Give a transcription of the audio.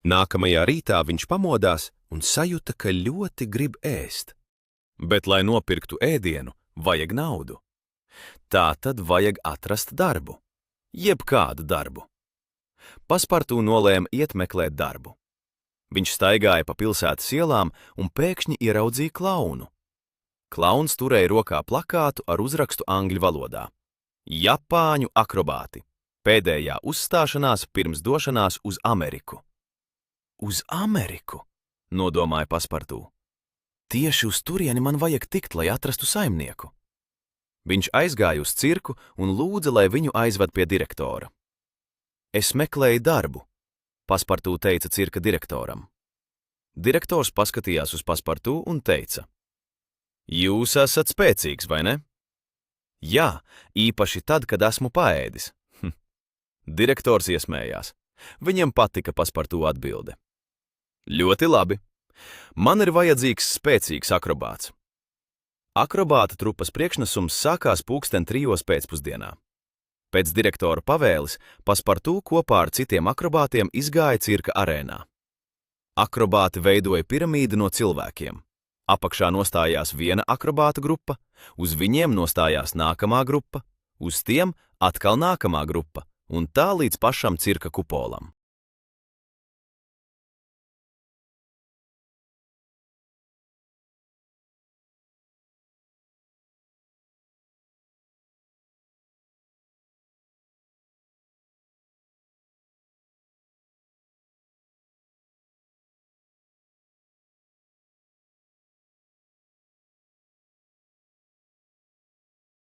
Nākamajā rītā viņš pamodās un sajuta, ka ļoti grib ēst. Bet, lai nopirktu ēdienu, vajag naudu. Tā tad vajag atrast darbu. Jebkādu darbu. Paspartū nolēma iet meklēt darbu. Viņš staigāja pa pilsētas ielām un pēkšņi ieraudzīja klaunu. Klauns turēja rokā plakātu ar uzrakstu angļu valodā. Japāņu akrobāti. Pēdējā uzstāšanās pirms došanās uz Ameriku. Uz Ameriku, nodomāja Paspartū. Tieši uz turieni man vajag tikt, lai atrastu saimnieku. Viņš aizgāja uz cirku un lūdza, lai viņu aizved pie direktora. Es meklēju darbu, Paspartū teica cirka direktoram. Direktors paskatījās uz Paspartū un teica: Jūs esat spēcīgs, vai ne? Jā, īpaši tad, kad esmu paēdis. Direktors iesmējās. Viņam patika Paspartū atbilde. Ļoti labi. Man ir vajadzīgs spēcīgs akrobāts. Akrobāta trupas priekšnesums sākās 3:00 pēcpusdienā. Pēc direktora pavēles Paspartū kopā ar citiem akrobātiem izgāja cirka arēnā. Akrobāti veidoja piramīdu no cilvēkiem. Apakšā nostājās viena akrobāta grupa, uz viņiem nostājās nākamā grupa, uz tiem atkal nākamā grupa, un tā līdz pašam cirka kupolam.